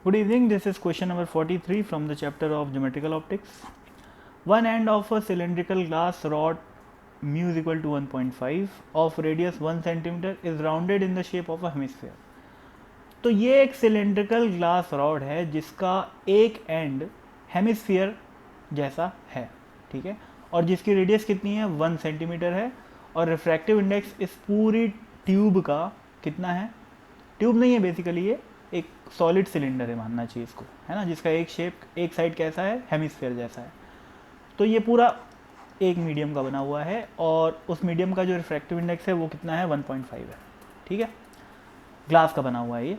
Good evening, this is question number 43 from the chapter of geometrical optics. One end of a cylindrical glass rod mu is equal to 1.5 of radius 1 cm is rounded in the shape of a hemisphere. तो ये एक cylindrical glass rod है जिसका एक and hemisphere जैसा है, ठीक है, और जिसकी रेडियस कितनी है 1 सेंटीमीटर है और रिफ्रैक्टिव इंडेक्स इस पूरी ट्यूब का कितना है, ट्यूब नहीं है बेसिकली, ये एक सॉलिड सिलेंडर है मानना चाहिए इसको, है ना, जिसका एक शेप एक साइड कैसा है हेमिस्फीयर जैसा है। तो ये पूरा एक मीडियम का बना हुआ है और उस मीडियम का जो रिफ्रैक्टिव इंडेक्स है वो कितना है 1.5 है, ठीक है, ग्लास का बना हुआ है ये।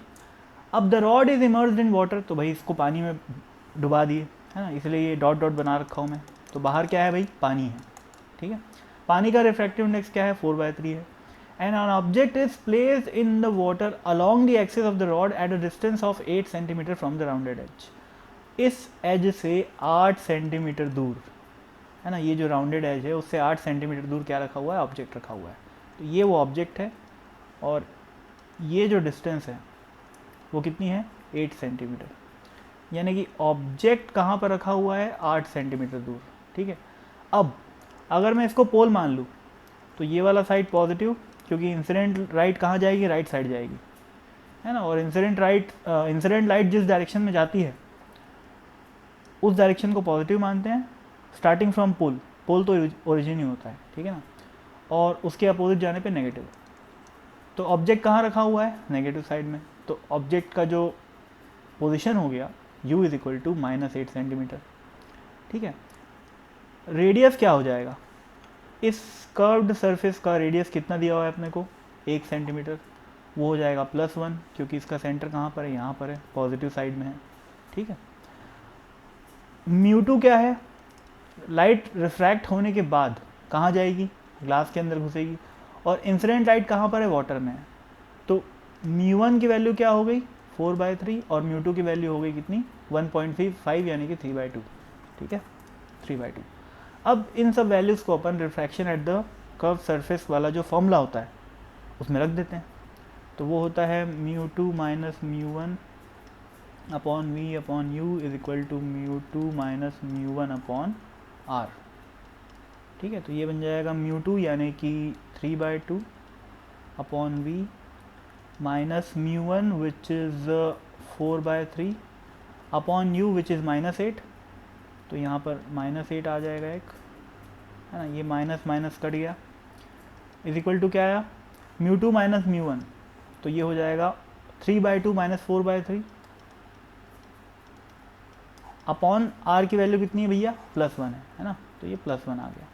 अब the rod is immersed in water, तो भाई इसको पानी में डुबा दिए, है ना, इसलिए ये डॉट डॉट बना रखा हूँ मैं। तो बाहर क्या है भाई, पानी है, ठीक है। पानी का रिफ्रैक्टिव इंडेक्स क्या है 4/3 है। And an object is placed in the water along the axis of the rod at a distance of 8 centimetre from the rounded edge. इस एज से 8 सेंटीमीटर दूर, है ना, ये जो राउंडेड एज है उससे 8 सेंटीमीटर दूर क्या रखा हुआ है, ऑब्जेक्ट रखा हुआ है। तो ये वो ऑब्जेक्ट है और ये जो डिस्टेंस है वो कितनी है 8 सेंटीमीटर, यानी कि ऑब्जेक्ट कहाँ पर रखा हुआ है 8 सेंटीमीटर दूर, ठीक है। अब अगर मैं इसको पोल मान लूँ तो ये वाला साइड पॉजिटिव, क्योंकि इंसिडेंट लाइट कहाँ जाएगी, राइट साइड जाएगी, है ना, और इंसिडेंट लाइट जिस डायरेक्शन में जाती है उस डायरेक्शन को पॉजिटिव मानते हैं स्टार्टिंग फ्रॉम पोल। पोल तो ओरिजिन ही होता है, ठीक है ना, और उसके अपोजिट जाने पे नेगेटिव। तो ऑब्जेक्ट कहाँ रखा हुआ है, नेगेटिव साइड में। तो ऑब्जेक्ट का जो पोजीशन हो गया u is equal to -8 centimetre, ठीक है। रेडियस क्या हो जाएगा, इस कर्व्ड सरफेस का रेडियस कितना दिया हुआ है अपने को 1 सेंटीमीटर, वो हो जाएगा +1, क्योंकि इसका सेंटर कहाँ पर है, यहाँ पर है, पॉजिटिव साइड में है, ठीक है। μ2 क्या है, लाइट रिफ्रैक्ट होने के बाद कहाँ जाएगी, ग्लास के अंदर घुसेगी, और इंसिडेंट लाइट कहाँ पर है, वाटर में है। तो μ1 की वैल्यू क्या हो गई 4/3 और μ2 की वैल्यू हो गई कितनी 1.5 यानी कि 3/2, ठीक है, 3/2। अब इन सब वैल्यूज़ को अपन refraction at the curve surface वाला जो फॉर्मूला होता है उसमें रख देते हैं। तो वो होता है μ2 - μ1 upon v upon u is equal to μ2 - μ1 अपॉन r, ठीक है। तो ये बन जाएगा μ2 यानी कि 3/2 अपॉन v minus μ1 which is 4/3 upon u which is -8। तो यहाँ पर -8 आ जाएगा एक, है ना, ये माइनस माइनस कट गया, इज इक्वल टू क्या आया μ2 - μ1, तो ये हो जाएगा 3/2 - 4/3 अपॉन r की वैल्यू कितनी है भैया +1 है ना, तो ये +1 आ गया।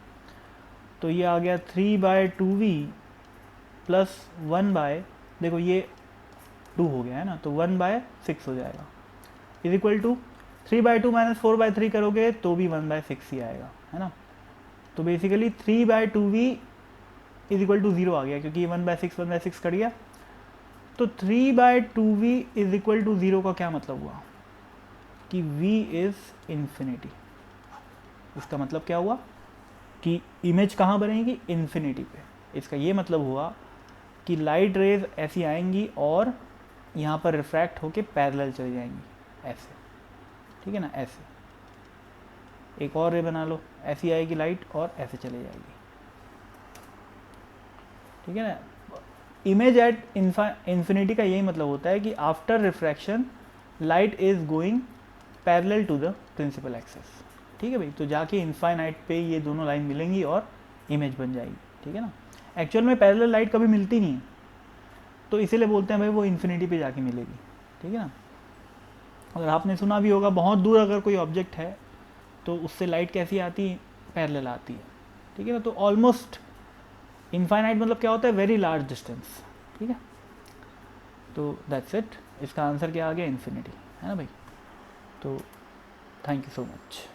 तो ये आ गया 3/2v प्लस 1/, देखो ये 2 हो गया है ना, तो 1/6 हो जाएगा, इज इक्वल टू 3/2 - 4/3 करोगे तो भी 1/6 ही आएगा, है ना। तो basically 3/2v is equal to 0 आ गया, क्योंकि ये 1/6 कट गया। तो 3/2v इज इक्वल टू 0 का क्या मतलब हुआ कि v इज़ इन्फिनिटी। इसका मतलब क्या हुआ कि इमेज कहाँ बनेगी, इन्फिनिटी पे। इसका ये मतलब हुआ कि लाइट रेज ऐसी आएंगी और यहाँ पर रिफ्रैक्ट होके पैरेलल चली जाएंगी ऐसे, ठीक है ना, ऐसे। एक और रे बना लो, ऐसी आएगी लाइट और ऐसे चली जाएगी, ठीक है ना। इमेज एट इन्फिनिटी का यही मतलब होता है कि after refraction light is going parallel to the principal axis, ठीक है भाई। तो जाके इनफाइनाइट पे ये दोनों लाइन मिलेंगी और इमेज बन जाएगी, ठीक है ना। एक्चुअल में पैरेलल लाइट कभी मिलती नहीं है, तो इसीलिए बोलते हैं भाई वो इन्फिनिटी पे जाके मिलेगी, ठीक है ना। अगर आपने सुना भी होगा बहुत दूर अगर कोई ऑब्जेक्ट है तो उससे लाइट कैसी आती है, पैरेलल आती है, ठीक है ना। तो ऑलमोस्ट इनफाइनाइट मतलब क्या होता है, वेरी लार्ज डिस्टेंस, ठीक है। तो दैट्स इट, इसका आंसर क्या आ गया, इन्फिनिटी, है ना भाई। तो थैंक यू सो मच।